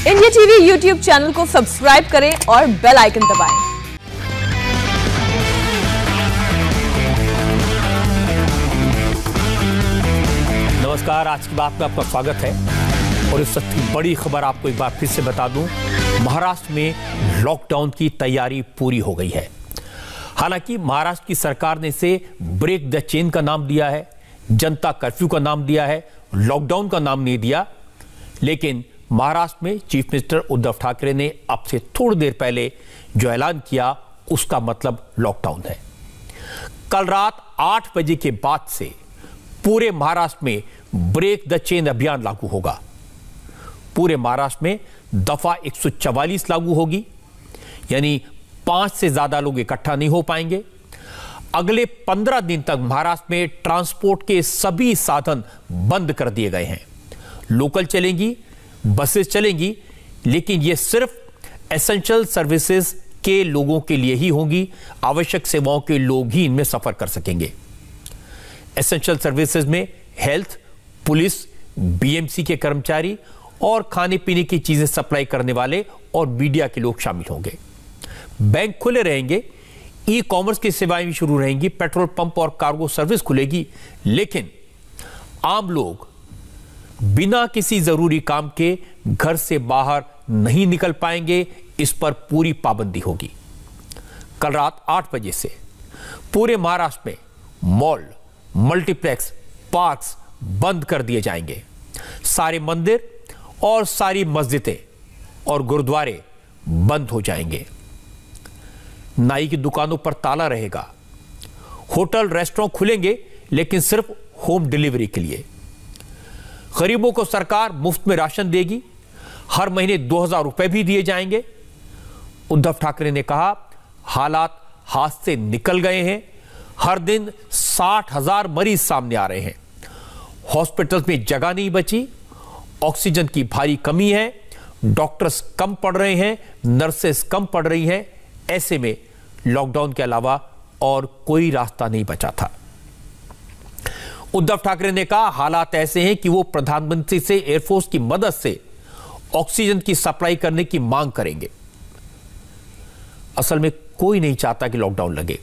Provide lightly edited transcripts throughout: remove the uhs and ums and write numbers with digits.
India TV YouTube channel को subscribe करें और बेल आइकन दबाएं। नमस्कार, आज की बात में आपका स्वागत है। और इस वक्त की बड़ी खबर आपको एक बार फिर से बता दूं, महाराष्ट्र में लॉकडाउन की तैयारी पूरी हो गई है। हालांकि महाराष्ट्र की सरकार ने इसे ब्रेक द चेन का नाम दिया है, जनता कर्फ्यू का नाम दिया है, लॉकडाउन का नाम नहीं दिया। लेकिन महाराष्ट्र में चीफ मिनिस्टर उद्धव ठाकरे ने अब से थोड़ी देर पहले जो ऐलान किया उसका मतलब लॉकडाउन है। कल रात 8 बजे के बाद से पूरे महाराष्ट्र में ब्रेक द चेन अभियान लागू होगा। पूरे महाराष्ट्र में दफा 144 लागू होगी, यानी 5 से ज्यादा लोग इकट्ठा नहीं हो पाएंगे। अगले 15 दिन तक महाराष्ट्र में ट्रांसपोर्ट के सभी साधन बंद कर दिए गए हैं। लोकल चलेंगी, बसेस चलेंगी, लेकिन ये सिर्फ एसेंशियल सर्विसेज के लोगों के लिए ही होंगी। आवश्यक सेवाओं के लोग ही इनमें सफर कर सकेंगे। एसेंशियल सर्विसेज में हेल्थ, पुलिस, बीएमसी के कर्मचारी और खाने पीने की चीजें सप्लाई करने वाले और मीडिया के लोग शामिल होंगे। बैंक खुले रहेंगे, ई कॉमर्स की सेवाएं भी शुरू रहेंगी, पेट्रोल पंप और कार्गो सर्विस खुलेगी। लेकिन आम लोग बिना किसी जरूरी काम के घर से बाहर नहीं निकल पाएंगे। इस पर पूरी पाबंदी होगी। कल रात 8 बजे से पूरे महाराष्ट्र में मॉल, मल्टीप्लेक्स, पार्क्स बंद कर दिए जाएंगे। सारे मंदिर और सारी मस्जिदें और गुरुद्वारे बंद हो जाएंगे। नाई की दुकानों पर ताला रहेगा। होटल, रेस्टोरेंट खुलेंगे, लेकिन सिर्फ होम डिलीवरी के लिए। गरीबों को सरकार मुफ्त में राशन देगी। हर महीने 2000 रुपए भी दिए जाएंगे। उद्धव ठाकरे ने कहा, हालात हाथ से निकल गए हैं। हर दिन 60,000 मरीज सामने आ रहे हैं। हॉस्पिटल्स में जगह नहीं बची। ऑक्सीजन की भारी कमी है। डॉक्टर्स कम पड़ रहे हैं, नर्सेस कम पड़ रही हैं। ऐसे में लॉकडाउन के अलावा और कोई रास्ता नहीं बचा था। उद्धव ठाकरे ने कहा, हालात ऐसे हैं कि वो प्रधानमंत्री से एयरफोर्स की मदद से ऑक्सीजन की सप्लाई करने की मांग करेंगे। असल में कोई नहीं चाहता कि लॉकडाउन लगे।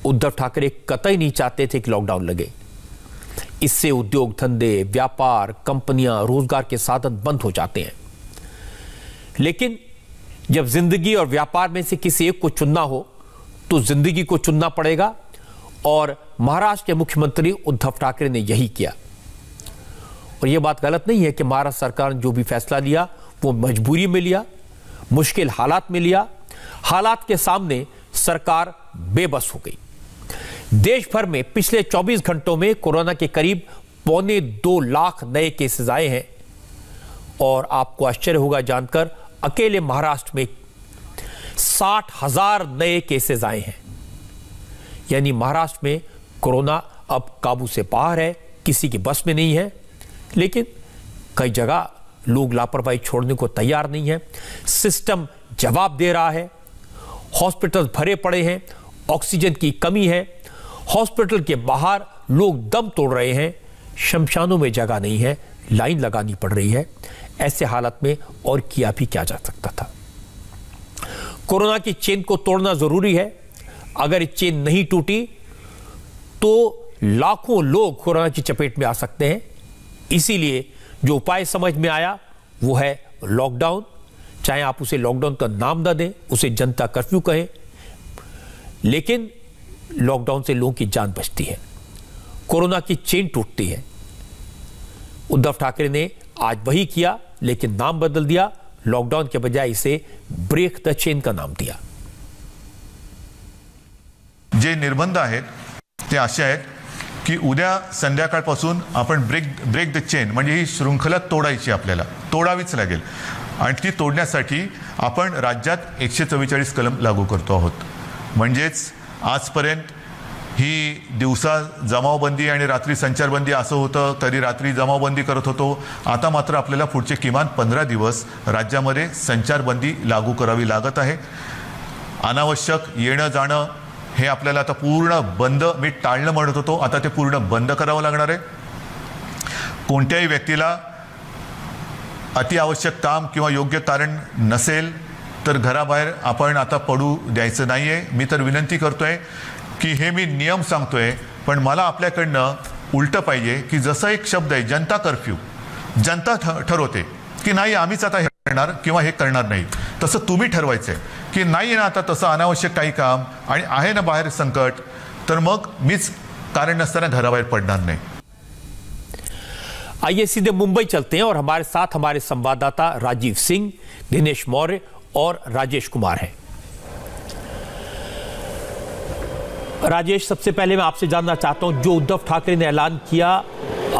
उद्धव ठाकरे कतई नहीं चाहते थे कि लॉकडाउन लगे। इससे उद्योग धंधे, व्यापार, कंपनियां, रोजगार के साधन बंद हो जाते हैं। लेकिन जब जिंदगी और व्यापार में से किसी एक को चुनना हो तो जिंदगी को चुनना पड़ेगा। और महाराष्ट्र के मुख्यमंत्री उद्धव ठाकरे ने यही किया। और यह बात गलत नहीं है कि महाराष्ट्र सरकार ने जो भी फैसला लिया वो मजबूरी में लिया, मुश्किल हालात में लिया। हालात के सामने सरकार बेबस हो गई। देश भर में पिछले 24 घंटों में कोरोना के करीब 2.25 लाख नए केसेस आए हैं। और आपको आश्चर्य होगा जानकर, अकेले महाराष्ट्र में 60,000 नए केसेस आए हैं। यानी महाराष्ट्र में कोरोना अब काबू से बाहर है, किसी की बस में नहीं है। लेकिन कई जगह लोग लापरवाही छोड़ने को तैयार नहीं है। सिस्टम जवाब दे रहा है। हॉस्पिटल भरे पड़े हैं, ऑक्सीजन की कमी है। हॉस्पिटल के बाहर लोग दम तोड़ रहे हैं। शमशानों में जगह नहीं है, लाइन लगानी पड़ रही है। ऐसे हालत में और किया भी क्या जा सकता था। कोरोना की चेन को तोड़ना जरूरी है। अगर ये चेन नहीं टूटी तो लाखों लोग कोरोना की चपेट में आ सकते हैं। इसीलिए जो उपाय समझ में आया वो है लॉकडाउन। चाहे आप उसे लॉकडाउन का नाम ना दें, उसे जनता कर्फ्यू कहें, लेकिन लॉकडाउन से लोगों की जान बचती है, कोरोना की चेन टूटती है। उद्धव ठाकरे ने आज वही किया, लेकिन नाम बदल दिया। लॉकडाउन के बजाय इसे ब्रेक द चेन का नाम दिया। जे निर्बंध आहेत ते असे आहेत की उद्या संध्याकाळपासून आपण ब्रेक द चेन म्हणजे ही शृंखला तोडायची, आपल्याला तोडावीच लागेल। आणि ती तोडण्यासाठी आपण राज्यात 144 कलम लागू करतो आहोत। म्हणजेच आजपर्यंत ही दिवसा जमावबंदी आणि रात्री संचारबंदी असं होतं, तरी रात्री जमावबंदी करत होतो। आता मात्र आपल्याला पुढचे किमान 15 दिवस राज्यामध्ये संचारबंदी लागू करावी लागत आहे। अनावश्यक येणं जाणं हे आपल्याला आता पूर्ण बंद, मी टाळणं म्हणत होतो, आता ते पूर्ण बंद करावं लागणार आहे। कोणत्याही व्यक्तीला अतिआवश्यक काम किंवा योग्य कारण नसेल तर घराबाहेर आपण आता पडू द्यायचं नाही आहे. मी तर विनंती करतोय की हे मी नियम सांगतोय, पण मला आपल्याकडनं उलटं पाहिजे की जसं एक शब्द आहे जनता कर्फ्यू, जनता ठरवते की नाही आम्हीच आता हे करणार किंवा हे करणार नाही, तसं तुम्ही ठरवायचं आहे की नाही ना आता तसं अनावश्यक काही काम आणि आहे ना बाहेर संकट, तर मग मीच कारण नसताना घराबाहेर पडणार नाही. आइए सीधे मुंबई चलते हैं और हमारे साथ हमारे संवाददाता राजीव सिंह, दिनेश मौर्य और राजेश कुमार हैं. राजेश, सबसे पहले मैं आपसे जानना चाहता हूं, जो उद्धव ठाकरे ने ऐलान किया,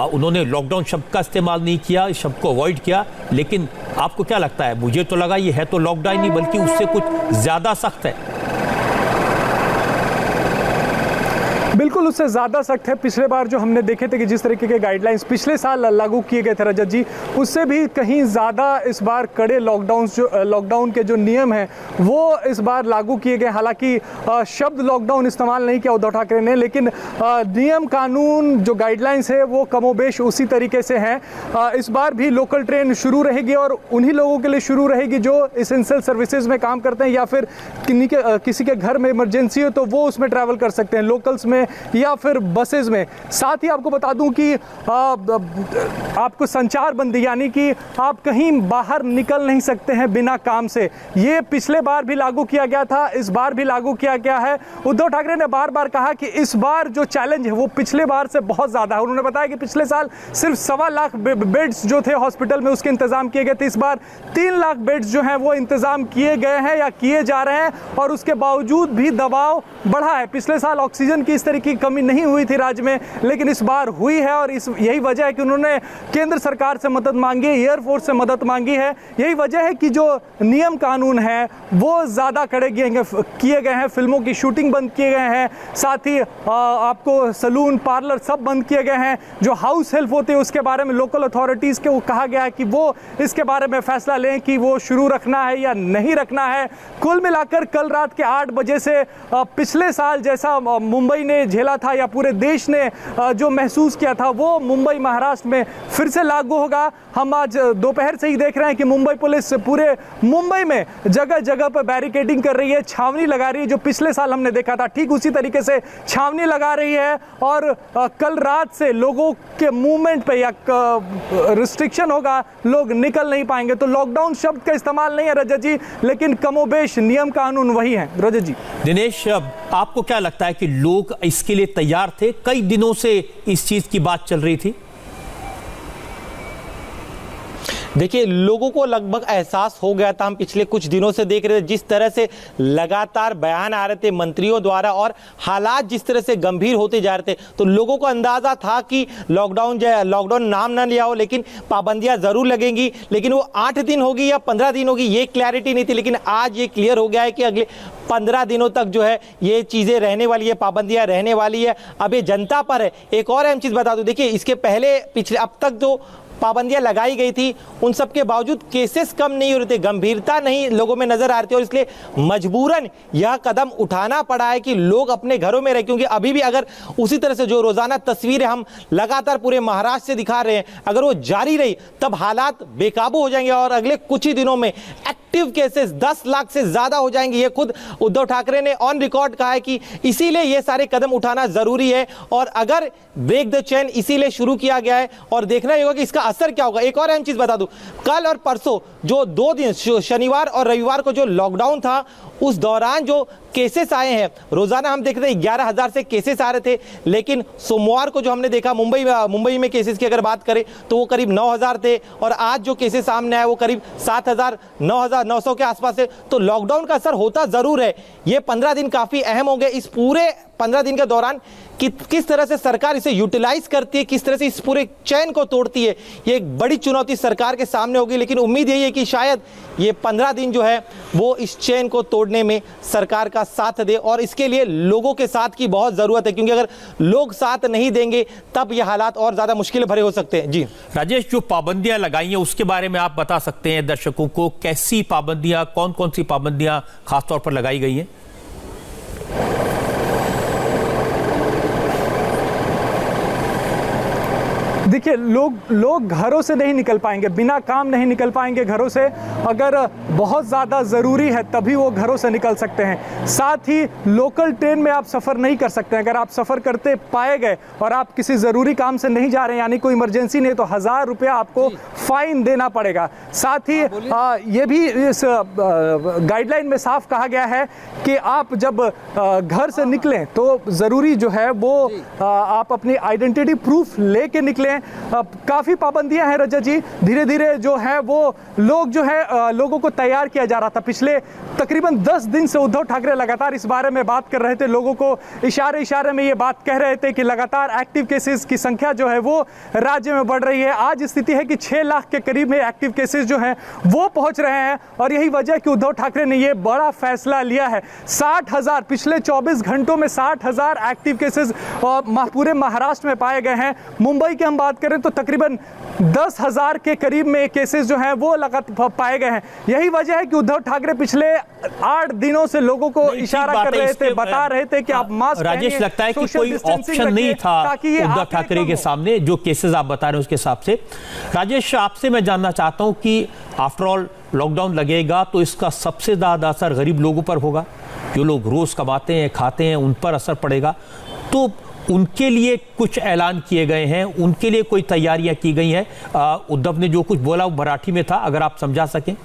उन्होंने लॉकडाउन शब्द का इस्तेमाल नहीं किया, इस शब्द को अवॉइड किया, लेकिन आपको क्या लगता है? मुझे तो लगा ये है तो लॉकडाउन नहीं बल्कि उससे कुछ ज्यादा सख्त है. बिल्कुल उससे ज़्यादा सख्त है. पिछले बार जो हमने देखे थे कि जिस तरीके के गाइडलाइंस पिछले साल लागू किए गए थे रजत जी, उससे भी कहीं ज़्यादा इस बार कड़े लॉकडाउन के जो नियम हैं वो इस बार लागू किए गए. हालांकि शब्द लॉकडाउन इस्तेमाल नहीं किया उद्धव ठाकरे ने, लेकिन नियम कानून जो गाइडलाइंस है वो कमोबेश उसी तरीके से हैं. इस बार भी लोकल ट्रेन शुरू रहेगी और उन्हीं लोगों के लिए शुरू रहेगी जो एसेंशियल सर्विसेज में काम करते हैं या फिर किसी के घर में इमरजेंसी हो तो वो उसमें ट्रैवल कर सकते हैं, लोकल्स में या फिर बसेस में. साथ ही आपको बता दूं कि आपको संचार बंदी, यानी कि आप कहीं बाहर निकल नहीं सकते हैं बिना काम से. ये पिछले बार भी लागू किया गया था, इस बार भी लागू किया गया है. उद्धव ठाकरे ने बार बार कहा कि इस बार जो चैलेंज है वो पिछले बार से बहुत ज़्यादा है. उन्होंने बताया कि पिछले साल सिर्फ 1.25 लाख बेड्स जो थे हॉस्पिटल में उसके इंतजाम किए गए थे, इस बार 3 लाख बेड्स जो हैं वो इंतजाम किए गए हैं या किए जा रहे हैं, और उसके बावजूद भी दबाव बढ़ा है. पिछले साल ऑक्सीजन की इस तरह की कमी नहीं हुई थी राज्य में, लेकिन इस बार हुई है और यही वजह है कि उन्होंने केंद्र सरकार से मदद मांगी है, एयरफोर्स से मदद मांगी है. यही वजह है कि जो नियम कानून है वो ज़्यादा कड़े किए गए हैं. फिल्मों की शूटिंग बंद किए गए हैं, साथ ही आपको सलून पार्लर सब बंद किए गए हैं. जो हाउस हेल्प होते हैं उसके बारे में लोकल अथॉरिटीज़ को कहा गया है कि वो इसके बारे में फैसला लें कि वो शुरू रखना है या नहीं रखना है. कुल मिलाकर कल रात के 8 बजे से पिछले साल जैसा मुंबई ने झेला था या पूरे देश ने जो महसूस किया था वो मुंबई महाराष्ट्र में फिर से लागू होगा. हम आज दोपहर से ही देख रहे हैं कि मुंबई पुलिस पूरे मुंबई में जगह जगह पर बैरिकेडिंग कर रही है, छावनी लगा रही है. जो पिछले साल हमने देखा था ठीक उसी तरीके से छावनी लगा रही है. और कल रात से लोगों के मूवमेंट पे या रिस्ट्रिक्शन होगा, लोग निकल नहीं पाएंगे. तो लॉकडाउन शब्द का इस्तेमाल नहीं है रजत जी, लेकिन कमोबेश नियम कानून वही है. रजत जी, दिनेश, आपको क्या लगता है कि लोग इसके लिए तैयार थे? कई दिनों से इस चीज की बात चल रही थी. देखिए, लोगों को लगभग एहसास हो गया था. हम पिछले कुछ दिनों से देख रहे थे जिस तरह से लगातार बयान आ रहे थे मंत्रियों द्वारा और हालात जिस तरह से गंभीर होते जा रहे थे, तो लोगों को अंदाजा था कि लॉकडाउन नाम ना लिया हो लेकिन पाबंदियां जरूर लगेंगी. लेकिन वो 8 दिन होगी या 15 दिन होगी ये क्लैरिटी नहीं थी. लेकिन आज ये क्लियर हो गया है कि अगले 15 दिनों तक जो है ये चीज़ें रहने वाली है, पाबंदियां रहने वाली है. अब ये जनता पर है. एक और अहम चीज़ बता दूं, देखिए इसके पहले पिछले अब तक जो पाबंदियां लगाई गई थी उन सब के बावजूद केसेस कम नहीं हो रहे थे, गंभीरता नहीं लोगों में नजर आ रही थी, और इसलिए मजबूरन यह कदम उठाना पड़ा है कि लोग अपने घरों में रहे. क्योंकि अभी भी अगर उसी तरह से जो रोजाना तस्वीरें हम लगातार पूरे महाराष्ट्र से दिखा रहे हैं अगर वो जारी रही तब हालात बेकाबू हो जाएंगे और अगले कुछ ही दिनों में एक्टिव केसेस 10 लाख से ज्यादा हो जाएंगे. ये खुद उद्धव ठाकरे ने ऑन रिकॉर्ड कहा है कि इसीलिए ये सारे कदम उठाना जरूरी है. और अगर ब्रेक द चेन इसीलिए शुरू किया गया है और देखना ही होगा कि इसका असर क्या होगा. एक और अहम चीज बता दूं, कल और परसों जो 2 दिन शनिवार और रविवार को जो लॉकडाउन था उस दौरान जो केसेस आए हैं, रोजाना हम देख रहे थे 11,000 से केसेस आ रहे थे, लेकिन सोमवार को जो हमने देखा मुंबई में केसेस की अगर बात करें तो वो करीब 9,000 थे और आज जो केसेस सामने आए वो करीब 7,000 9,900 के आसपास है. तो लॉकडाउन का असर होता जरूर है. ये 15 दिन काफी अहम होंगे. इस पूरे 15 दिन के दौरान किस तरह से सरकार इसे यूटिलाइज करती है, किस तरह से इस पूरे चैन को तोड़ती है, ये एक बड़ी चुनौती सरकार के सामने होगी. लेकिन उम्मीद यही है कि शायद ये 15 दिन जो है वो इस चैन को तोड़ने में सरकार का साथ दे और इसके लिए लोगों के साथ की बहुत जरूरत है. क्योंकि अगर लोग साथ नहीं देंगे तब ये हालात और ज्यादा मुश्किल भरे हो सकते हैं. जी राजेश, जो पाबंदियां लगाई हैं उसके बारे में आप बता सकते हैं दर्शकों को, कैसी पाबंदियां, कौन कौन सी पाबंदियां खासतौर पर लगाई गई हैं? देखिए, लोग घरों से नहीं निकल पाएंगे, बिना काम नहीं निकल पाएंगे घरों से। अगर बहुत ज़्यादा ज़रूरी है तभी वो घरों से निकल सकते हैं। साथ ही लोकल ट्रेन में आप सफ़र नहीं कर सकते। अगर आप सफ़र करते पाए गए और आप किसी ज़रूरी काम से नहीं जा रहे हैं, यानी कोई इमरजेंसी नहीं, तो 1000 रुपया आपको फाइन देना पड़ेगा। साथ ही ये भी इस गाइडलाइन में साफ कहा गया है कि आप जब घर से निकलें तो ज़रूरी जो है वो आप अपनी आइडेंटिटी प्रूफ लेके निकलें। काफ़ी पाबंदियां हैं रजत जी। धीरे धीरे जो है वो लोगों को तैयार किया जा रहा था। पिछले तकरीबन 10 दिन से उद्धव ठाकरे लगातार इस बारे में बात कर रहे थे। लोगों को इशारे में ये बात कह रहे थे कि लगातार एक्टिव केसेस की संख्या जो है वो राज्य में बढ़ रही है। आज स्थिति है कि 6 लाख के करीब में एक्टिव केसेस जो हैं वो पहुंच रहे हैं, और यही वजह है कि उद्धव ठाकरे ने ये बड़ा फैसला लिया है। 60,000 पिछले 24 घंटों में 60,000 एक्टिव केसेस पूरे महाराष्ट्र में पाए गए हैं। मुंबई की हम बात करें तो तकरीबन 10,000 के करीब में केसेस जो हैं वो लगातार पाए गए हैं। यही वजह है कि उद्धव ठाकरे पिछले 8 दिनों से लोगों को इशारा कर रहे थे, बता रहे थे कि आप मास्क पहनिए। राजेश, लगता है कि कोई ऑप्शन नहीं था उद्धव ठाकरे के सामने, जो केसेस आप बता रहे हैं उसके हिसाब से। राजेश, आपसे मैं जानना चाहता हूं कि आफ्टर ऑल लॉकडाउन लगेगा तो इसका सबसे ज्यादा असर गरीब लोगों पर होगा। जो लोग रोज कमाते हैं, खाते हैं, उन पर असर पड़ेगा। तो उनके लिए कुछ ऐलान किए गए हैं, उनके लिए कोई तैयारियां की गई हैं? उद्धव ने जो कुछ बोला वो मराठी में था, अगर आप समझा सकें।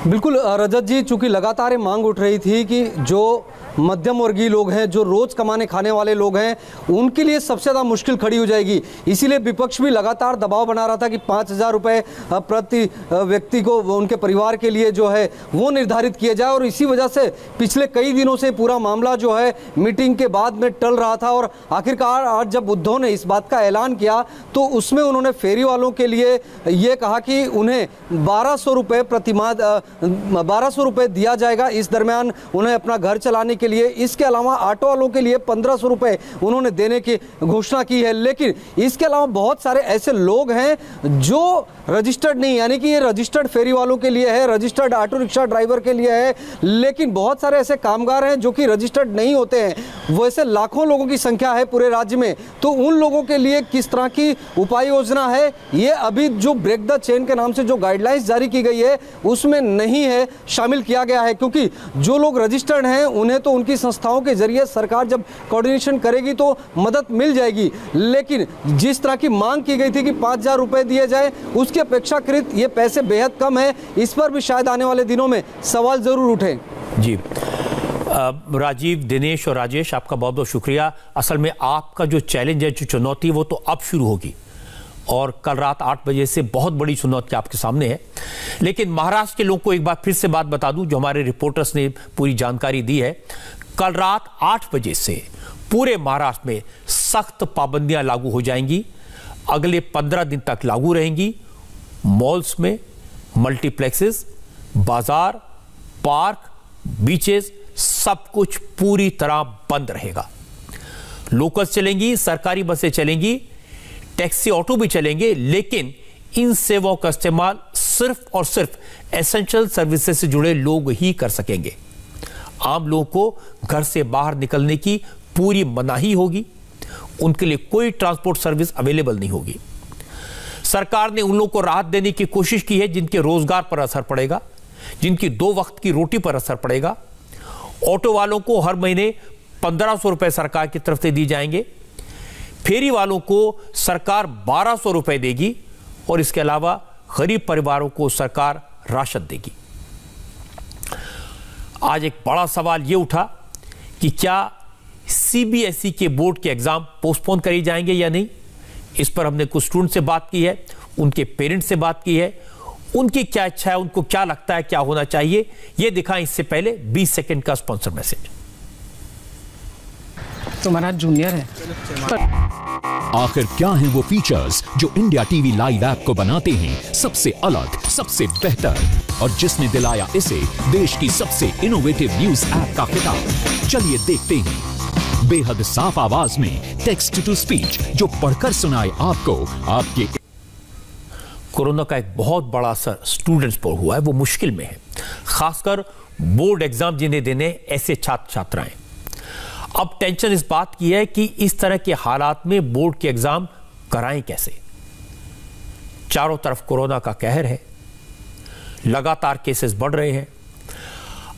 बिल्कुल रजत जी, चूंकि लगातार मांग उठ रही थी कि जो मध्यम वर्गीय लोग हैं, जो रोज कमाने खाने वाले लोग हैं, उनके लिए सबसे ज़्यादा मुश्किल खड़ी हो जाएगी। इसीलिए विपक्ष भी लगातार दबाव बना रहा था कि 5,000 रुपये प्रति व्यक्ति को उनके परिवार के लिए जो है वो निर्धारित किया जाए। और इसी वजह से पिछले कई दिनों से पूरा मामला जो है मीटिंग के बाद में टल रहा था। और आखिरकार आज जब उद्धव ने इस बात का ऐलान किया तो उसमें उन्होंने फेरी वालों के लिए ये कहा कि उन्हें 1,200 रुपये प्रतिमाह 1,200 रुपये दिया जाएगा इस दरमियान उन्हें अपना घर चलाने के लिए। इसके अलावा ऑटो वालों के लिए 1,500 रुपये उन्होंने देने की घोषणा की है। लेकिन इसके अलावा बहुत सारे ऐसे लोग हैं जो रजिस्टर्ड नहीं, यानी कि ये रजिस्टर्ड फेरी वालों के लिए है, रजिस्टर्ड ऑटो रिक्शा ड्राइवर के लिए है, लेकिन बहुत सारे ऐसे कामगार हैं जो कि रजिस्टर्ड नहीं होते हैं। वैसे लाखों लोगों की संख्या है पूरे राज्य में। तो उन लोगों के लिए किस तरह की उपाय योजना है, ये अभी जो ब्रेक द चेन के नाम से जो गाइडलाइंस जारी की गई है उसमें नहीं है शामिल किया गया है। क्योंकि जो लोग रजिस्टर्ड हैं उन्हें तो उनकी संस्थाओं के जरिए सरकार जब कोऑर्डिनेशन करेगी तो मदद मिल जाएगी। लेकिन जिस तरह की मांग की गई थी कि 5,000 रुपये दिए जाए, उसकी अपेक्षाकृत ये पैसे बेहद कम है। इस पर भी शायद आने वाले दिनों में सवाल जरूर उठे। जी, राजीव, दिनेश और राजेश, आपका बहुत बहुत शुक्रिया। असल में आपका जो चैलेंज है, जो चुनौती, वो तो अब शुरू होगी और कल रात 8 बजे से बहुत बड़ी चुनौती आपके सामने है। लेकिन महाराष्ट्र के लोगों को एक बार फिर से बात बता दूं, जो हमारे रिपोर्टर्स ने पूरी जानकारी दी है। कल रात 8 बजे से पूरे महाराष्ट्र में सख्त पाबंदियां लागू हो जाएंगी, अगले 15 दिन तक लागू रहेंगी। मॉल्स में, मल्टीप्लेक्सेस, बाजार, पार्क, बीचेस, सब कुछ पूरी तरह बंद रहेगा। लोकल्स चलेंगी, सरकारी बसें चलेंगी, टैक्सी ऑटो भी चलेंगे, लेकिन इन सेवाओं का इस्तेमाल सिर्फ और सिर्फ एसेंशियल सर्विसेज से जुड़े लोग ही कर सकेंगे। आम लोगों को घर से बाहर निकलने की पूरी मनाही होगी, उनके लिए कोई ट्रांसपोर्ट सर्विस अवेलेबल नहीं होगी। सरकार ने उन लोगों को राहत देने की कोशिश की है जिनके रोजगार पर असर पड़ेगा, जिनकी 2 वक्त की रोटी पर असर पड़ेगा। ऑटो वालों को हर महीने 1,500 रुपए सरकार की तरफ से दी जाएंगे। फेरी वालों को सरकार 1,200 रुपए देगी और इसके अलावा गरीब परिवारों को सरकार राशन देगी। आज एक बड़ा सवाल यह उठा कि क्या सीबीएसई के बोर्ड के एग्जाम पोस्टपोन करे जाएंगे या नहीं। इस पर हमने कुछ स्टूडेंट से बात की है, उनके पेरेंट्स से बात की है, उनकी क्या इच्छा है, उनको क्या लगता है क्या होना चाहिए, यह दिखाएं। इससे पहले 20 सेकंड का स्पॉन्सर मैसेज। तुम्हारा जूनियर है। आखिर क्या हैं वो फीचर्स जो इंडिया टीवी लाइव ऐप को बनाते हैं सबसे अलग, सबसे बेहतर, और जिसने दिलाया इसे देश की सबसे इनोवेटिव न्यूज ऐप का खिताब। चलिए देखते हैं। बेहद साफ आवाज में टेक्स्ट टू स्पीच, जो पढ़कर सुनाए आपको आपके। कोरोना का एक बहुत बड़ा असर स्टूडेंट्स पर हुआ है, वो मुश्किल में है, खासकर बोर्ड एग्जाम जिन्हें देने ऐसे छात्र छात्राएं। अब टेंशन इस बात की है कि इस तरह के हालात में बोर्ड के एग्जाम कराएं कैसे। चारों तरफ कोरोना का कहर है, लगातार केसेस बढ़ रहे हैं।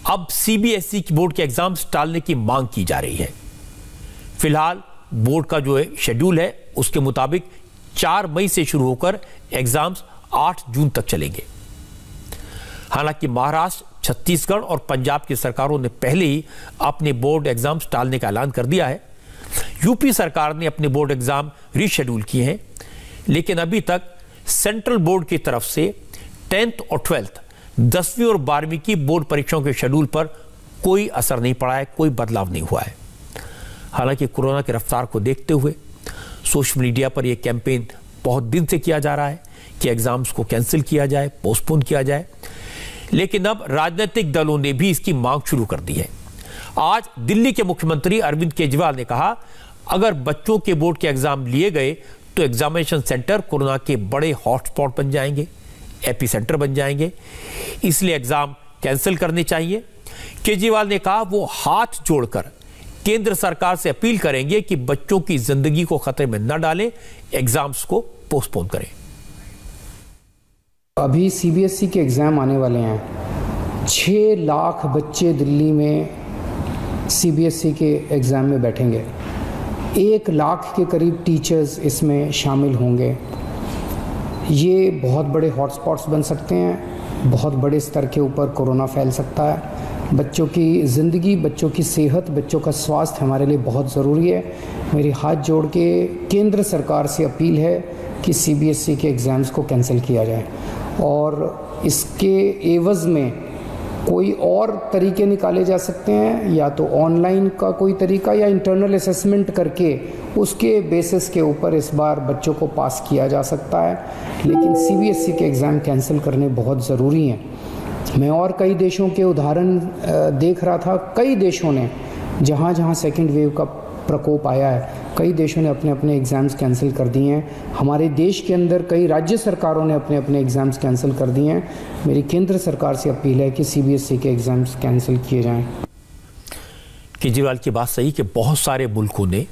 अब सीबीएसई की बोर्ड के एग्जाम्स टालने की मांग की जा रही है। फिलहाल बोर्ड का जो शेड्यूल है उसके मुताबिक 4 मई से शुरू होकर एग्जाम्स 8 जून तक चलेंगे। हालांकि महाराष्ट्र, छत्तीसगढ़ और पंजाब की सरकारों ने पहले ही अपने बोर्ड एग्जाम्स टालने का ऐलान कर दिया है। यूपी सरकार ने अपने बोर्ड एग्जाम रीशेड्यूल किए हैं, लेकिन अभी तक सेंट्रल बोर्ड की तरफ से 10th और 12th 10वीं और 12वीं की बोर्ड परीक्षाओं के शेड्यूल पर कोई असर नहीं पड़ा है, कोई बदलाव नहीं हुआ है। हालांकि कोरोना की रफ्तार को देखते हुए सोशल मीडिया पर यह कैंपेन बहुत दिन से किया जा रहा है कि एग्जाम्स को कैंसिल किया जाए, पोस्टपोन किया जाए, लेकिन अब राजनीतिक दलों ने भी इसकी मांग शुरू कर दी है। आज दिल्ली के मुख्यमंत्री अरविंद केजरीवाल ने कहा, अगर बच्चों के बोर्ड के एग्जाम लिए गए तो एग्जामिनेशन सेंटर कोरोना के बड़े हॉटस्पॉट बन जाएंगे, एपी सेंटर बन जाएंगे, इसलिए एग्जाम कैंसिल करने चाहिए। केजरीवाल ने कहा वो हाथ जोड़कर केंद्र सरकार से अपील करेंगे कि बच्चों की जिंदगी को खतरे में न डालें, एग्जाम्स को पोस्टपोन करें। अभी सीबीएसई के एग्ज़ाम आने वाले हैं। 6 लाख बच्चे दिल्ली में सीबीएसई के एग्ज़ाम में बैठेंगे। 1 लाख के करीब टीचर्स इसमें शामिल होंगे। ये बहुत बड़े हॉटस्पॉट्स बन सकते हैं, बहुत बड़े स्तर के ऊपर कोरोना फैल सकता है। बच्चों की ज़िंदगी, बच्चों की सेहत, बच्चों का स्वास्थ्य हमारे लिए बहुत ज़रूरी है। मेरी हाथ जोड़ के केंद्र सरकार से अपील है कि सीबीएसई के एग्ज़ाम्स को कैंसिल किया जाए और इसके एवज़ में कोई और तरीके निकाले जा सकते हैं, या तो ऑनलाइन का कोई तरीका या इंटरनल असेसमेंट करके उसके बेसिस के ऊपर इस बार बच्चों को पास किया जा सकता है। लेकिन सीबीएसई के एग्ज़ाम कैंसिल करने बहुत ज़रूरी हैं। मैं और कई देशों के उदाहरण देख रहा था। कई देशों ने जहाँ सेकेंड वेव का प्रकोप आया है, कई देशों ने अपने अपने एग्ज़ाम्स कैंसिल कर दिए हैं। हमारे देश के अंदर कई राज्य सरकारों ने अपने अपने एग्ज़ाम्स कैंसिल कर दिए हैं। मेरी केंद्र सरकार से अपील है कि सीबीएसई के एग्ज़ाम्स कैंसिल किए जाएं। केजरीवाल की बात सही कि बहुत सारे मुल्कों ने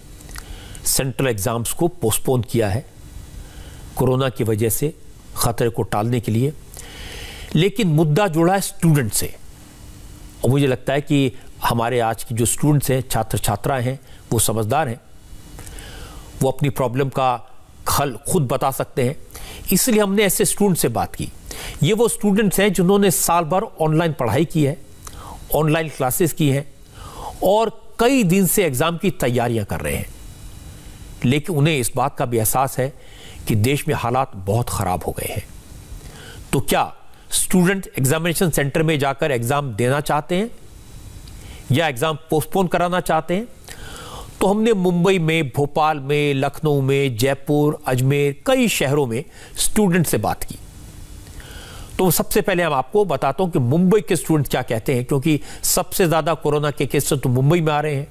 सेंट्रल एग्ज़ाम्स को पोस्टपोन किया है कोरोना की वजह से, ख़तरे को टालने के लिए। लेकिन मुद्दा जुड़ा है स्टूडेंट से, और मुझे लगता है कि हमारे आज की जो स्टूडेंट्स हैं, छात्र छात्राएं हैं, वो समझदार हैं, वो अपनी प्रॉब्लम का हल खुद बता सकते हैं। इसलिए हमने ऐसे स्टूडेंट से बात की। ये वो स्टूडेंट्स हैं जिन्होंने साल भर ऑनलाइन पढ़ाई की है, ऑनलाइन क्लासेस की हैं और कई दिन से एग्ज़ाम की तैयारियां कर रहे हैं। लेकिन उन्हें इस बात का भी एहसास है कि देश में हालात बहुत ख़राब हो गए हैं। तो क्या स्टूडेंट एग्जामिनेशन सेंटर में जाकर एग्ज़ाम देना चाहते हैं या एग्ज़ाम पोस्टपोन कराना चाहते हैं? तो हमने मुंबई में, भोपाल में, लखनऊ में, जयपुर, अजमेर, कई शहरों में स्टूडेंट से बात की। तो सबसे पहले हम आपको बताता हूं कि मुंबई के स्टूडेंट क्या कहते हैं, क्योंकि सबसे ज्यादा कोरोना के केसेस तो मुंबई में आ रहे हैं।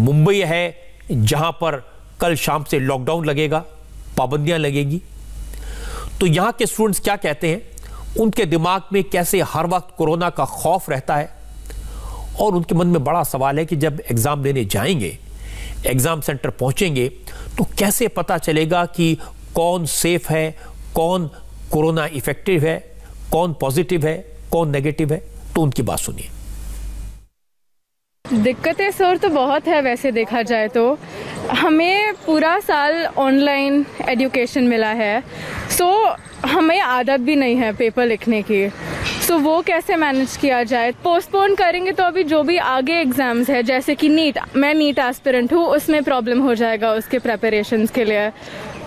मुंबई है जहां पर कल शाम से लॉकडाउन लगेगा, पाबंदियां लगेगी। तो यहां के स्टूडेंट्स क्या कहते हैं, उनके दिमाग में कैसे हर वक्त कोरोना का खौफ रहता है, और उनके मन में बड़ा सवाल है कि जब एग्जाम देने जाएंगे, एग्जाम सेंटर पहुंचेंगे, तो कैसे पता चलेगा कि कौन सेफ है, कौन कोरोना इफेक्टिव है, कौन पॉजिटिव है, कौन नेगेटिव है। तो उनकी बात सुनिए। दिक्कतें सर तो बहुत है, वैसे देखा जाए तो हमें पूरा साल ऑनलाइन एजुकेशन मिला है, सो हमें आदत भी नहीं है पेपर लिखने की। सो वो कैसे मैनेज किया जाए? पोस्टपोन करेंगे तो अभी जो भी आगे एग्जाम्स है, जैसे कि नीट, मैं नीट एस्पिरेंट हूँ, उसमें प्रॉब्लम हो जाएगा उसके प्रेपरेशंस के लिए।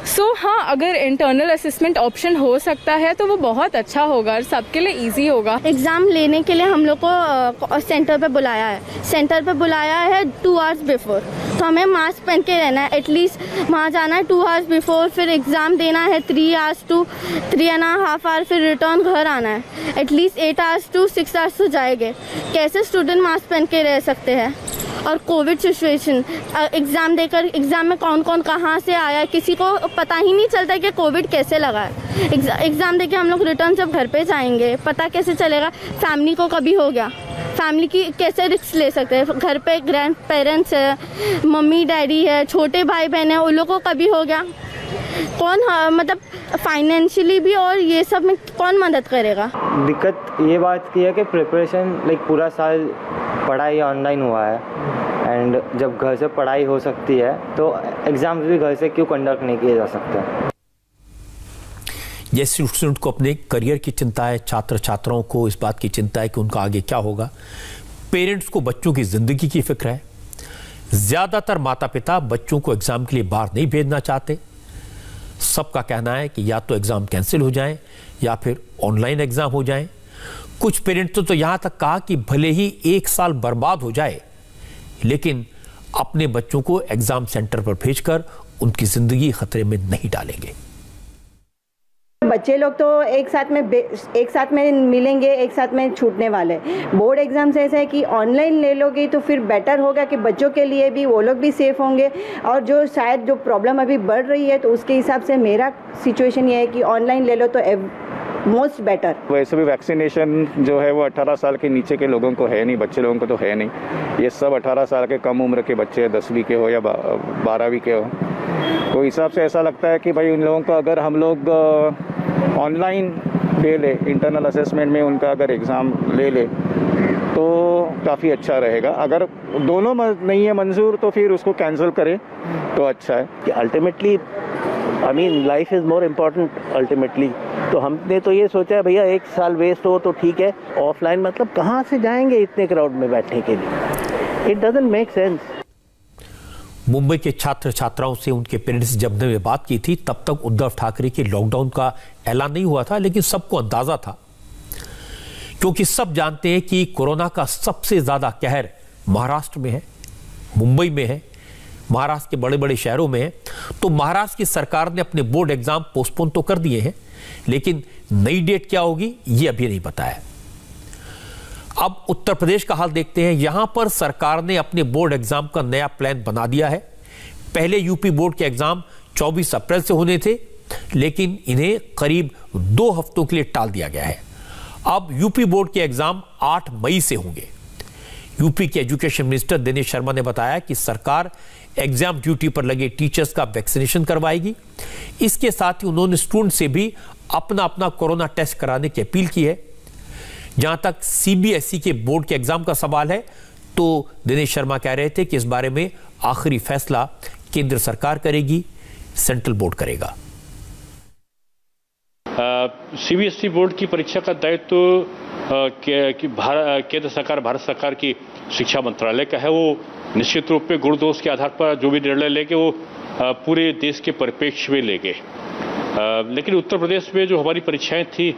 सो हाँ, अगर इंटरनल असेसमेंट ऑप्शन हो सकता है तो वो बहुत अच्छा होगा और सबके लिए इजी होगा। एग्ज़ाम लेने के लिए हम लोग को सेंटर पे बुलाया है। सेंटर पे बुलाया है 2 आवर्स बिफोर, तो हमें मास्क पहन के रहना है। एटलीस्ट वहाँ जाना है 2 आवर्स बिफोर, फिर एग्ज़ाम देना है 3 आवर्स टू 3.5 आवर, फिर रिटर्न घर आना है। एटलीस्ट 8 आवर्स टू 6 आवर्स तो जाएंगे। कैसे स्टूडेंट मास्क पहन के रह सकते हैं? और कोविड सिचुएशन, एग्ज़ाम देकर एग्ज़ाम में कौन कौन कहाँ से आया, किसी को पता ही नहीं चलता कि कोविड कैसे लगा है। एग्ज़ाम देके हम लोग रिटर्न जब घर पे जाएंगे, पता कैसे चलेगा? फैमिली को कभी हो गया फैमिली की कैसे रिस्क ले सकते हैं? घर पे ग्रैंड पेरेंट्स है, मम्मी डैडी है, छोटे भाई बहन है, उन लोगों को कभी हो गया कौन मतलब फाइनेंशियली भी और ये सब में कौन मदद करेगा? दिक्कत ये बात की है कि प्रिपरेशन लाइक पूरा साल पढ़ाई ऑनलाइन हुआ है एंड जब घर से पढ़ाई हो सकती है तो एग्जाम्स भी घर से क्यों कंडक्ट नहीं किए जा सकते? जैसे स्टूडेंट को अपने करियर की चिंता है, छात्र छात्राओं को इस बात की चिंता है कि उनका आगे क्या होगा, पेरेंट्स को बच्चों की ज़िंदगी की फिक्र है। ज़्यादातर माता पिता बच्चों को एग्ज़ाम के लिए बाहर नहीं भेजना चाहते। सबका कहना है कि या तो एग्ज़ाम कैंसिल हो जाए या फिर ऑनलाइन एग्ज़ाम हो जाए। कुछ पेरेंट्स तो यहाँ तक कहा कि भले ही 1 साल बर्बाद हो जाए लेकिन अपने बच्चों को एग्ज़ाम सेंटर पर भेजकर उनकी ज़िंदगी खतरे में नहीं डालेंगे। बच्चे लोग तो एक साथ में मिलेंगे, एक साथ में छूटने वाले। बोर्ड एग्जाम्स ऐसा है कि ऑनलाइन ले लोगे तो फिर बेटर होगा कि बच्चों के लिए भी वो लोग भी सेफ होंगे और जो शायद जो प्रॉब्लम अभी बढ़ रही है तो उसके हिसाब से मेरा सिचुएशन ये है कि ऑनलाइन ले लो तो मोस्ट बेटर। वैसे भी वैक्सीनेशन जो है वो 18 साल के नीचे के लोगों को है नहीं, बच्चे लोगों को तो है नहीं। ये सब 18 साल के कम उम्र के बच्चे 10वीं के हो या 12वीं के हो। तो हिसाब से ऐसा लगता है कि भाई उन लोगों को अगर हम लोग ऑनलाइन ले ले, इंटरनल असेसमेंट में उनका अगर एग्ज़ाम ले ले तो काफ़ी अच्छा रहेगा। अगर दोनों नहीं है मंजूर तो फिर उसको कैंसिल करें तो अच्छा है। कि ultimately I mean life is more important ultimately. तो हमने तो ये सोचा है भैया 1 साल वेस्ट हो तो ठीक है, ऑफलाइन मतलब कहाँ से जाएंगे इतने क्राउड में बैठने के लिए? It doesn't make sense. Mumbai के छात्र छात्राओं से उनके पेरेंट्स जब ने बात की थी तब तक उद्धव ठाकरे के लॉकडाउन का ऐलान नहीं हुआ था, लेकिन सबको अंदाजा था क्योंकि सब जानते हैं कि कोरोना का सबसे ज्यादा कहर महाराष्ट्र में है, मुंबई में है, महाराष्ट्र के बड़े बड़े शहरों में है। तो महाराष्ट्र की सरकार ने अपने बोर्ड एग्जाम पोस्टपोन तो कर दिए हैं लेकिन नई डेट क्या होगी ये अभी नहीं बताया। अब उत्तर प्रदेश का हाल देखते हैं। यहां पर सरकार ने अपने बोर्ड एग्जाम का नया प्लान बना दिया है। पहले यूपी बोर्ड के एग्जाम 24 अप्रैल से होने थे लेकिन इन्हें करीब 2 हफ्तों के लिए टाल दिया गया है। अब यूपी बोर्ड के एग्जाम 8 मई से होंगे। यूपी के एजुकेशन मिनिस्टर दिनेश शर्मा ने बताया कि सरकार एग्जाम ड्यूटी पर लगे टीचर्स का वैक्सीनेशन करवाएगी। इसके साथ ही उन्होंने स्टूडेंट से भी अपना अपना कोरोना टेस्ट कराने की अपील की है। जहां तक सीबीएसई के बोर्ड के एग्जाम का सवाल है तो दिनेश शर्मा कह रहे थे कि इस बारे में आखिरी फैसला केंद्र सरकार करेगी, सेंट्रल बोर्ड करेगा। सीबीएसई बोर्ड की परीक्षा का दायित्व केंद्र सरकार, भारत सरकार की शिक्षा मंत्रालय का है। वो निश्चित रूप में गुण दोष के आधार पर जो भी निर्णय लेंगे वो पूरे देश के परिप्रेक्ष्य में लेंगे। लेकिन उत्तर प्रदेश में जो हमारी परीक्षाएं थी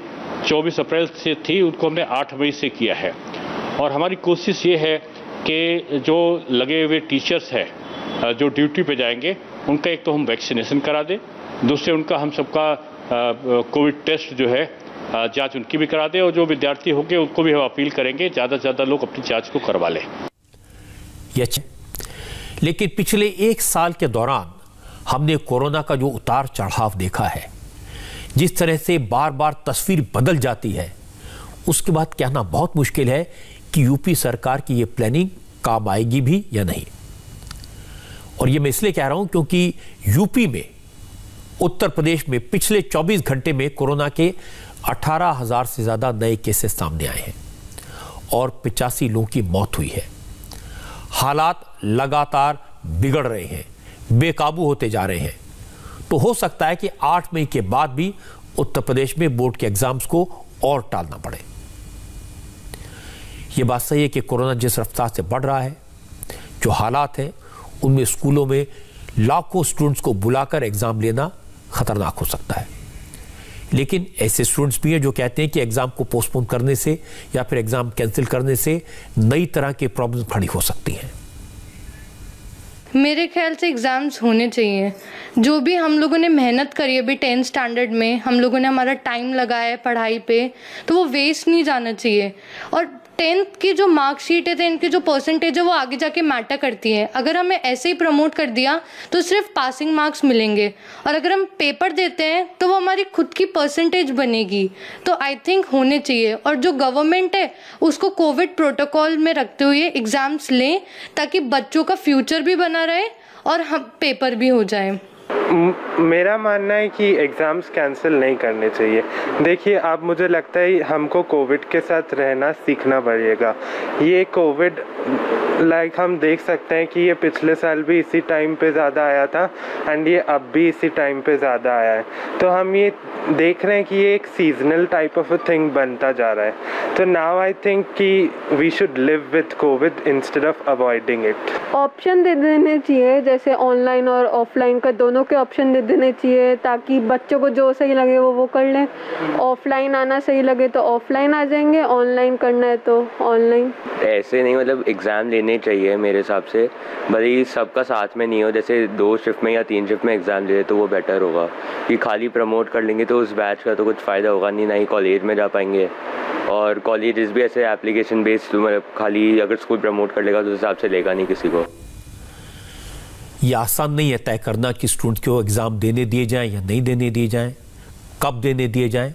24 अप्रैल से थी, उनको हमने 8 मई से किया है और हमारी कोशिश ये है कि जो लगे हुए टीचर्स हैं जो ड्यूटी पे जाएंगे उनका एक तो हम वैक्सीनेशन करा दें, दूसरे उनका हम सबका कोविड टेस्ट जो है जांच उनकी भी करा दें और जो विद्यार्थी होंगे उनको भी हम अपील करेंगे ज़्यादा से ज़्यादा लोग अपनी जांच को करवा लें। लेकिन पिछले 1 साल के दौरान हमने कोरोना का जो उतार चढ़ाव देखा है, जिस तरह से बार बार तस्वीर बदल जाती है, उसके बाद कहना बहुत मुश्किल है कि यूपी सरकार की ये प्लानिंग काम आएगी भी या नहीं। और ये मैं इसलिए कह रहा हूं क्योंकि यूपी में, उत्तर प्रदेश में पिछले 24 घंटे में कोरोना के 18,000 से ज्यादा नए केसेस सामने आए हैं और 85 लोगों की मौत हुई है। हालात लगातार बिगड़ रहे हैं, बेकाबू होते जा रहे हैं। तो हो सकता है कि 8 मई के बाद भी उत्तर प्रदेश में बोर्ड के एग्जाम्स को और टालना पड़े। यह बात सही है कि कोरोना जिस रफ्तार से बढ़ रहा है, जो हालात हैं, उनमें स्कूलों में लाखों स्टूडेंट्स को बुलाकर एग्जाम लेना खतरनाक हो सकता है। लेकिन ऐसे स्टूडेंट्स भी हैं जो कहते हैं कि एग्जाम को पोस्टपोन करने से या फिर एग्जाम कैंसिल करने से नई तरह की प्रॉब्लम खड़ी हो सकती हैं। मेरे ख्याल से एग्ज़ाम्स होने चाहिए। जो भी हम लोगों ने मेहनत करी है अभी 10th स्टैंडर्ड में, हम लोगों ने हमारा टाइम लगाया है पढ़ाई पे, तो वो वेस्ट नहीं जाना चाहिए। और 10th की जो मार्कशीट है, 10th की जो परसेंटेज है वो आगे जाके मैटर करती है। अगर हमें ऐसे ही प्रमोट कर दिया तो सिर्फ पासिंग मार्क्स मिलेंगे, और अगर हम पेपर देते हैं तो वो हमारी खुद की परसेंटेज बनेगी। तो आई थिंक होने चाहिए, और जो गवर्नमेंट है उसको कोविड प्रोटोकॉल में रखते हुए एग्ज़ाम्स लें ताकि बच्चों का फ्यूचर भी बना रहे और हम पेपर भी हो जाए। मेरा मानना है कि एग्ज़ाम्स कैंसिल नहीं करने चाहिए। देखिए, अब मुझे लगता है हमको कोविड के साथ रहना सीखना पड़ेगा। ये कोविड हम देख सकते हैं कि ये पिछले साल भी इसी टाइम पे ज़्यादा आया था एंड ये अब भी इसी टाइम पे ज़्यादा आया है। तो हम ये देख रहे हैं कि ये एक seasonal type of a thing बनता जा रहा है। तो नाउ आई थिंक कि we should live with COVID instead of avoiding it. Option दे देने चाहिए, जैसे ऑनलाइन और ऑफलाइन का दोनों के ऑप्शन दे देने चाहिए, ताकि बच्चों को जो सही लगे वो कर लें। ऑफलाइन आना सही लगे तो ऑफलाइन आ जाएंगे, ऑनलाइन करना है तो ऑनलाइन। ऐसे नहीं, मतलब एग्ज़ाम लेने चाहिए मेरे हिसाब से, भले ही सबका साथ में नहीं हो, जैसे 2 शिफ्ट में या 3 शिफ्ट में एग्ज़ाम ले तो वो बेटर होगा। कि खाली प्रमोट कर लेंगे तो उस बैच का तो कुछ फ़ायदा होगा नहीं, ना ही कॉलेज में जा पाएंगे। और कॉलेजेस भी ऐसे एप्लीकेशन बेस्ड, मतलब खाली अगर स्कूल प्रमोट कर लेगा तो उस हिसाब से लेगा नहीं किसी को। ये आसान नहीं है तय करना कि स्टूडेंट को एग्ज़ाम देने दिए जाएं या नहीं देने दिए जाएं, कब देने दिए जाएं।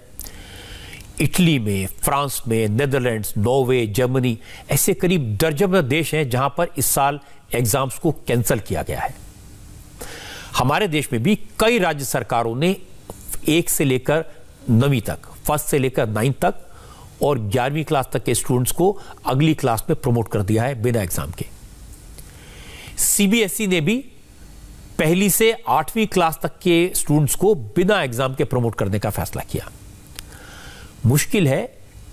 इटली में, फ्रांस में, नेदरलैंड्स, नॉर्वे, जर्मनी, ऐसे करीब दर्जन देश हैं जहां पर इस साल एग्जाम्स को कैंसिल किया गया है। हमारे देश में भी कई राज्य सरकारों ने 1 से लेकर 9वीं तक, 1st से लेकर 9th तक और 11वीं क्लास तक के स्टूडेंट्स को अगली क्लास में प्रमोट कर दिया है बिना एग्जाम के। सीबीएसई ने भी 1ली से 8वीं क्लास तक के स्टूडेंट्स को बिना एग्जाम के प्रमोट करने का फैसला किया। मुश्किल है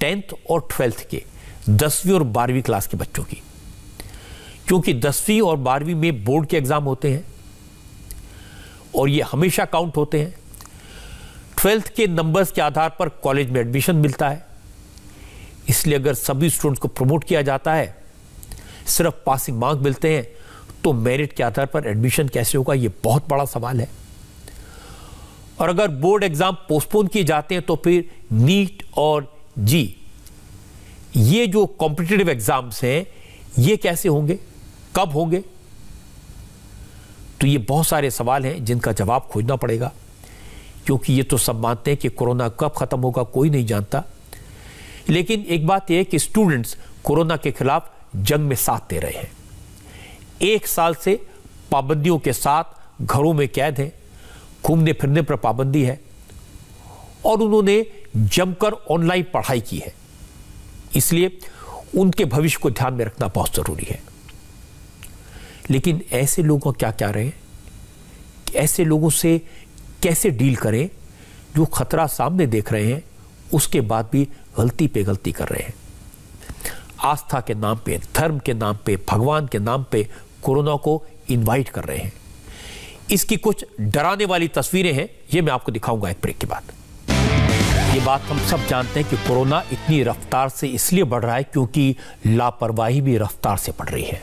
10th और 12th के, 10वीं और 12वीं क्लास के बच्चों की, क्योंकि 10वीं और 12वीं में बोर्ड के एग्जाम होते हैं और ये हमेशा काउंट होते हैं। 12th के नंबर्स के आधार पर कॉलेज में एडमिशन मिलता है, इसलिए अगर सभी स्टूडेंट्स को प्रमोट किया जाता है, सिर्फ पासिंग मार्क्स मिलते हैं, तो मेरिट के आधार पर एडमिशन कैसे होगा, ये बहुत बड़ा सवाल है। और अगर बोर्ड एग्जाम पोस्टपोन किए जाते हैं तो फिर नीट और जी, ये जो कॉम्पिटिटिव एग्जाम्स हैं, ये कैसे होंगे, कब होंगे? तो ये बहुत सारे सवाल हैं जिनका जवाब खोजना पड़ेगा, क्योंकि ये तो सब मानते हैं कि कोरोना कब खत्म होगा कोई नहीं जानता। लेकिन एक बात यह है कि स्टूडेंट्स कोरोना के खिलाफ जंग में साथ दे रहे हैं। 1 साल से पाबंदियों के साथ घरों में कैद हैं, घूमने फिरने पर पाबंदी है और उन्होंने जमकर ऑनलाइन पढ़ाई की है, इसलिए उनके भविष्य को ध्यान में रखना बहुत जरूरी है। लेकिन ऐसे लोगों को क्या क्या रहे, ऐसे लोगों से कैसे डील करें जो खतरा सामने देख रहे हैं, उसके बाद भी गलती पे गलती कर रहे हैं। आस्था के नाम पे, धर्म के नाम पे, भगवान के नाम पे कोरोना को इनवाइट कर रहे हैं। इसकी कुछ डराने वाली तस्वीरें हैं, ये मैं आपको दिखाऊंगा एक ब्रेक के बाद। ये बात हम सब जानते हैं कि कोरोना इतनी रफ्तार से इसलिए बढ़ रहा है क्योंकि लापरवाही भी रफ्तार से बढ़ रही है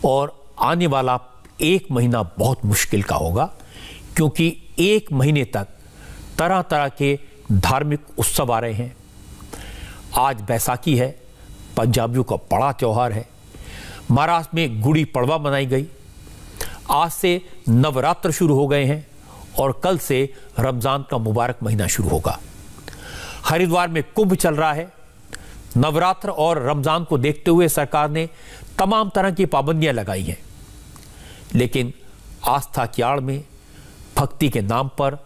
और आने वाला 1 महीना बहुत मुश्किल का होगा, क्योंकि 1 महीने तक तरह तरह के धार्मिक उत्सव आ रहे हैं। आज बैसाखी है, पंजाबियों का बड़ा त्योहार है। महाराष्ट्र में गुड़ी पड़वा मनाई गई। आज से नवरात्र शुरू हो गए हैं और कल से रमजान का मुबारक महीना शुरू होगा। हरिद्वार में कुंभ चल रहा है। नवरात्र और रमजान को देखते हुए सरकार ने तमाम तरह की पाबंदियां लगाई हैं, लेकिन आस्था की आड़ में, भक्ति के नाम पर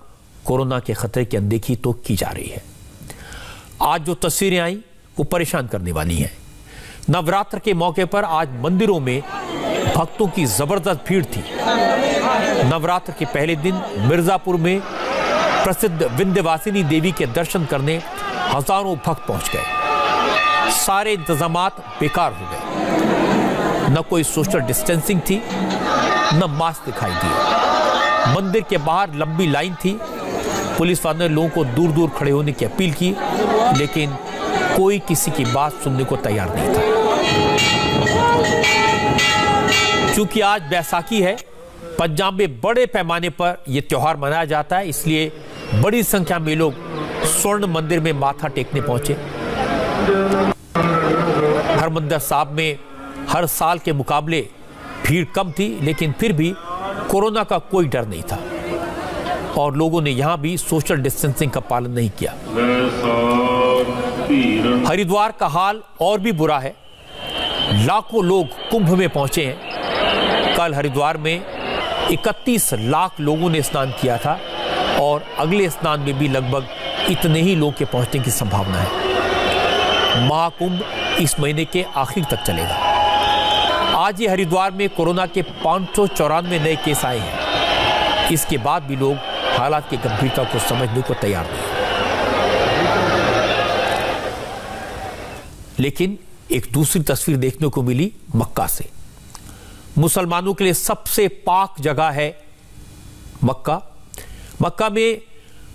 कोरोना के खतरे की अनदेखी तो की जा रही है। आज जो तस्वीरें आई वो परेशान करने वाली हैं। नवरात्र के मौके पर आज मंदिरों में भक्तों की जबरदस्त भीड़ थी। नवरात्र के पहले दिन मिर्जापुर में प्रसिद्ध विंध्यवासिनी देवी के दर्शन करने हजारों भक्त पहुंच गए। सारे इंतजामात बेकार हो गए। न कोई सोशल डिस्टेंसिंग थी, न मास्क दिखाई दिए। मंदिर के बाहर लंबी लाइन थी। पुलिस वालों ने लोगों को दूर दूर खड़े होने की अपील की, लेकिन कोई किसी की बात सुनने को तैयार नहीं था। क्योंकि आज बैसाखी है, पंजाब में बड़े पैमाने पर यह त्योहार मनाया जाता है, इसलिए बड़ी संख्या में लोग स्वर्ण मंदिर में माथा टेकने पहुंचे। हरमंदिर साहब में हर साल के मुकाबले भीड़ कम थी, लेकिन फिर भी कोरोना का कोई डर नहीं था और लोगों ने यहां भी सोशल डिस्टेंसिंग का पालन नहीं किया। हरिद्वार का हाल और भी बुरा है। लाखों लोग कुंभ में पहुंचे हैं। कल हरिद्वार में 31 लाख लोगों ने स्नान किया था और अगले स्नान में भी लगभग इतने ही लोग के पहुंचने की संभावना है। महाकुंभ इस महीने के आखिर तक चलेगा। आज ही हरिद्वार में कोरोना के 594 नए केस आए हैं। इसके बाद भी लोग हालात की गंभीरता को समझने को तैयार नहीं। लेकिन एक दूसरी तस्वीर देखने को मिली मक्का से। मुसलमानों के लिए सबसे पाक जगह है मक्का। मक्का में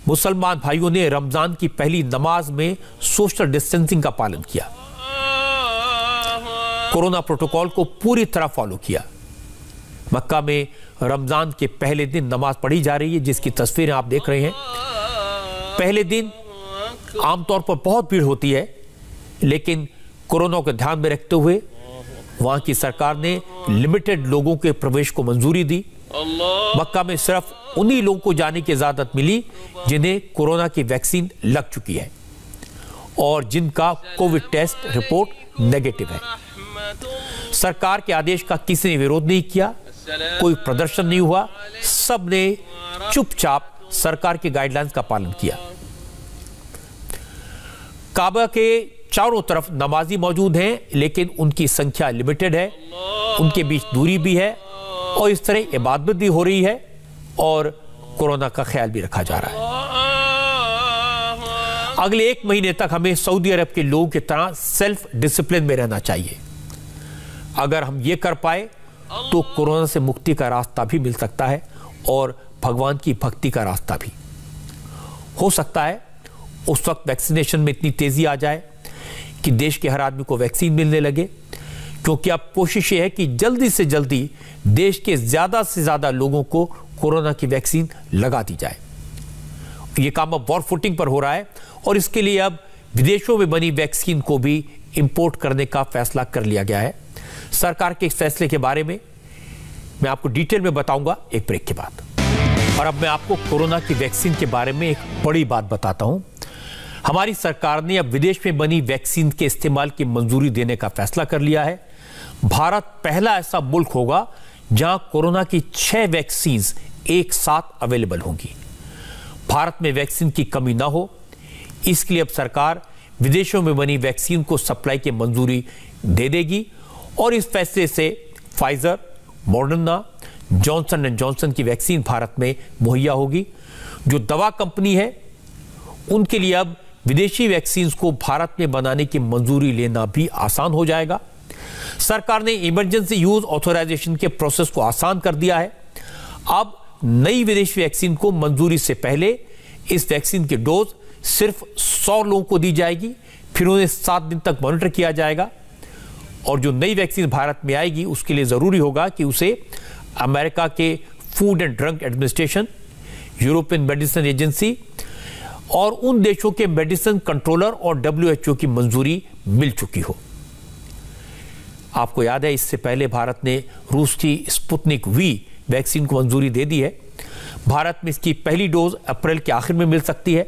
मुसलमान भाइयों ने रमजान की पहली नमाज में सोशल डिस्टेंसिंग का पालन किया, कोरोना प्रोटोकॉल को पूरी तरह फॉलो किया। मक्का में रमजान के पहले दिन नमाज पढ़ी जा रही है, जिसकी तस्वीरें आप देख रहे हैं। पहले दिन आमतौर पर बहुत भीड़ होती है, लेकिन कोरोना को ध्यान में रखते हुए वहां की सरकार ने लिमिटेड लोगों के प्रवेश को मंजूरी दी। मक्का में सिर्फ उन्हीं लोगों को जाने की इजाजत मिली जिन्हें कोरोना की वैक्सीन लग चुकी है और जिनका कोविड टेस्ट रिपोर्ट नेगेटिव है। सरकार के आदेश का किसी ने विरोध नहीं किया, कोई प्रदर्शन नहीं हुआ, सबने चुपचाप सरकार के गाइडलाइंस का पालन किया। काबा के चारों तरफ नमाजी मौजूद हैं, लेकिन उनकी संख्या लिमिटेड है, उनके बीच दूरी भी है और इस तरह इबादत भी हो रही है और कोरोना का ख्याल भी रखा जा रहा है। अगले 1 महीने तक हमें सऊदी अरब के लोगों की तरह सेल्फ डिसिप्लिन में रहना चाहिए। अगर हम ये कर पाए तो कोरोना से मुक्ति का रास्ता भी मिल सकता है और भगवान की भक्ति का रास्ता भी। हो सकता है उस वक्त वैक्सीनेशन में इतनी तेजी आ जाए कि देश के हर आदमी को वैक्सीन मिलने लगे, क्योंकि अब कोशिश ये है कि जल्दी से जल्दी देश के ज्यादा से ज्यादा लोगों को कोरोना की वैक्सीन लगा दी जाए। ये काम अब वॉर फुटिंग पर हो रहा है और इसके लिए अब विदेशों में बनी वैक्सीन को भी इंपोर्ट करने का फैसला कर लिया गया है। सरकार के इस फैसले के बारे में मैं आपको डिटेल में बताऊंगा एक ब्रेक के बाद। और अब मैं आपको कोरोना की वैक्सीन के बारे में एक बड़ी बात बताता हूं। हमारी सरकार ने अब विदेश में बनी वैक्सीन के इस्तेमाल की मंजूरी देने का फैसला कर लिया है। भारत पहला ऐसा मुल्क होगा जहां कोरोना की 6 वैक्सीन एक साथ अवेलेबल होंगी। भारत में वैक्सीन की कमी ना हो, इसके लिए अब सरकार विदेशों में बनी वैक्सीन को सप्लाई की मंजूरी दे देगी और इस फैसले से Pfizer, Moderna, Johnson and Johnson की वैक्सीन भारत में मुहैया होगी। जो दवा कंपनी है उनके लिए अब विदेशी वैक्सीन को भारत में बनाने की मंजूरी लेना भी आसान हो जाएगा। सरकार ने इमरजेंसी यूज ऑथराइजेशन के प्रोसेस को आसान कर दिया है। अब नई विदेशी वैक्सीन को मंजूरी से पहले इस वैक्सीन की डोज सिर्फ 100 लोगों को दी जाएगी, फिर उन्हें 7 दिन तक मॉनिटर किया जाएगा और जो नई वैक्सीन भारत में आएगी उसके लिए जरूरी होगा कि उसे अमेरिका के food and drug administration, European medicine agency और उन देशों के मेडिसिन कंट्रोलर और WHO की मंजूरी मिल चुकी हो। आपको याद है इससे पहले भारत ने रूस की स्पुतनिक वी वैक्सीन को मंजूरी दे दी है। भारत में इसकी पहली डोज अप्रैल के आखिर में मिल सकती है।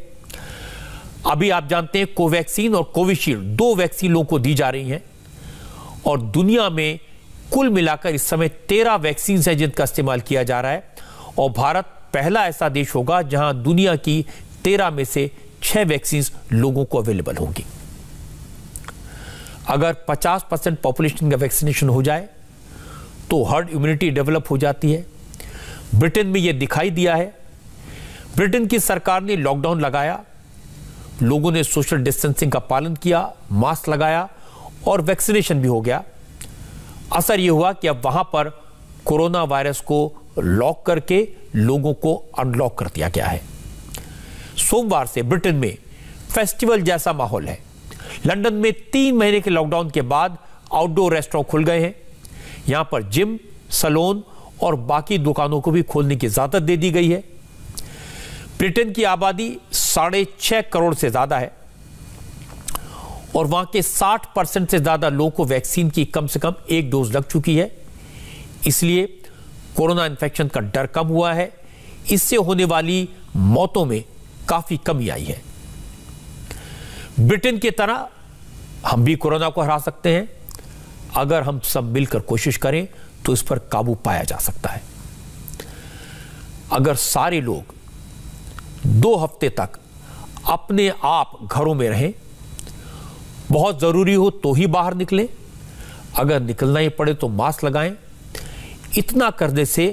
अभी आप जानते हैं कोवैक्सीन और कोविशील्ड 2 वैक्सीन लोगों को दी जा रही हैं और दुनिया में कुल मिलाकर इस समय 13 वैक्सीन है जिनका इस्तेमाल किया जा रहा है और भारत पहला ऐसा देश होगा जहां दुनिया की 13 में से 6 वैक्सीन लोगों को अवेलेबल होंगी। अगर 50% पॉपुलेशन का वैक्सीनेशन हो जाए तो हर्ड इम्यूनिटी डेवलप हो जाती है। ब्रिटेन में यह दिखाई दिया है। ब्रिटेन की सरकार ने लॉकडाउन लगाया, लोगों ने सोशल डिस्टेंसिंग का पालन किया, मास्क लगाया और वैक्सीनेशन भी हो गया। असर यह हुआ कि अब वहां पर कोरोना वायरस को लॉक करके लोगों को अनलॉक कर दिया गया है। सोमवार से ब्रिटेन में फेस्टिवल जैसा माहौल है। लंदन में 3 महीने के लॉकडाउन के बाद आउटडोर रेस्टोरेंट खुल गए हैं। यहां पर जिम, सैलून और बाकी दुकानों को भी खोलने की इजाजत दे दी गई है। ब्रिटेन की आबादी 6.5 करोड़ से ज्यादा है और वहां के 60% से ज्यादा लोगों को वैक्सीन की कम से कम 1 डोज लग चुकी है। इसलिए कोरोना इन्फेक्शन का डर कम हुआ है। इससे होने वाली मौतों में काफी कमी आई है। ब्रिटेन की तरह हम भी कोरोना को हरा सकते हैं। अगर हम सब मिलकर कोशिश करें तो इस पर काबू पाया जा सकता है। अगर सारे लोग 2 हफ्ते तक अपने आप घरों में रहें, बहुत जरूरी हो तो ही बाहर निकलें, अगर निकलना ही पड़े तो मास्क लगाएं। इतना करने से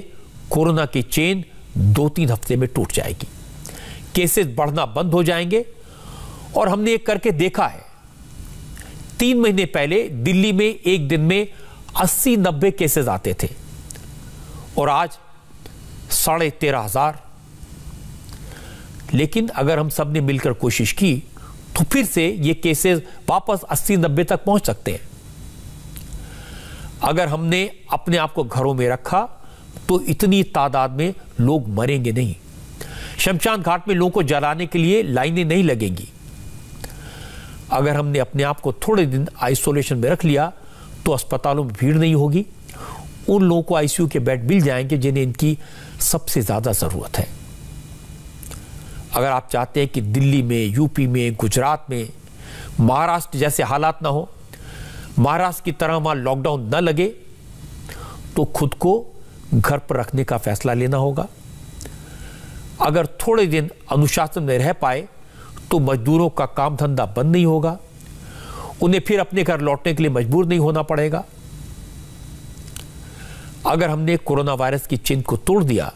कोरोना की चेन 2-3 हफ्ते में टूट जाएगी, केसेस बढ़ना बंद हो जाएंगे। और हमने ये करके देखा है। 3 महीने पहले दिल्ली में एक दिन में 80-90 केसेस आते थे और आज 13,500। लेकिन अगर हम सब ने मिलकर कोशिश की तो फिर से ये केसेस वापस 80-90 तक पहुंच सकते हैं। अगर हमने अपने आप को घरों में रखा तो इतनी तादाद में लोग मरेंगे नहीं। शमशान घाट में लोगों को जलाने के लिए लाइनें नहीं लगेंगी। अगर हमने अपने आप को थोड़े दिन आइसोलेशन में रख लिया तो अस्पतालों में भीड़ नहीं होगी। उन लोगों को आईसीयू के बेड मिल जाएंगे जिन्हें इनकी सबसे ज्यादा जरूरत है। अगर आप चाहते हैं कि दिल्ली में, यूपी में, गुजरात में, महाराष्ट्र जैसे हालात ना हो, महाराष्ट्र की तरह वहां लॉकडाउन न लगे, तो खुद को घर पर रखने का फैसला लेना होगा। अगर थोड़े दिन अनुशासन में रह पाए तो मजदूरों का काम धंधा बंद नहीं होगा, उन्हें फिर अपने घर लौटने के लिए मजबूर नहीं होना पड़ेगा। अगर हमने कोरोना वायरस की चेन को तोड़ दिया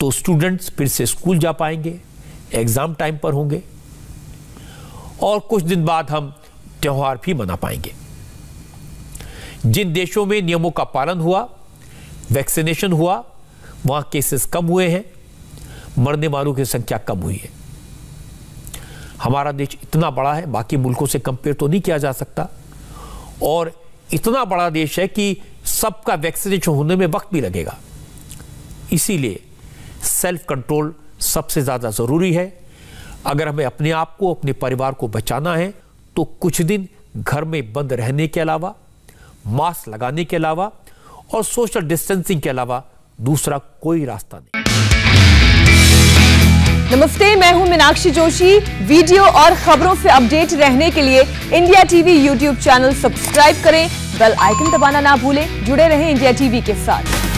तो स्टूडेंट्स फिर से स्कूल जा पाएंगे, एग्जाम टाइम पर होंगे और कुछ दिन बाद हम त्योहार भी मना पाएंगे। जिन देशों में नियमों का पालन हुआ, वैक्सीनेशन हुआ, वहां केसेस कम हुए हैं, मरने वालों की संख्या कम हुई है। हमारा देश इतना बड़ा है, बाकी मुल्कों से कंपेयर तो नहीं किया जा सकता, और इतना बड़ा देश है कि सबका वैक्सीनेशन होने में वक्त भी लगेगा। इसीलिए सेल्फ कंट्रोल सबसे ज्यादा जरूरी है। अगर हमें अपने आप को, अपने परिवार को बचाना है तो कुछ दिन घर में बंद रहने के अलावा, मास्क लगाने के अलावा और सोशल डिस्टेंसिंग के अलावा दूसरा कोई रास्ता नहीं। नमस्ते, मैं हूं मीनाक्षी जोशी। वीडियो और खबरों से अपडेट रहने के लिए India TV YouTube channel subscribe करें, बेल आइकन दबाना ना भूलें। जुड़े रहें इंडिया टीवी के साथ।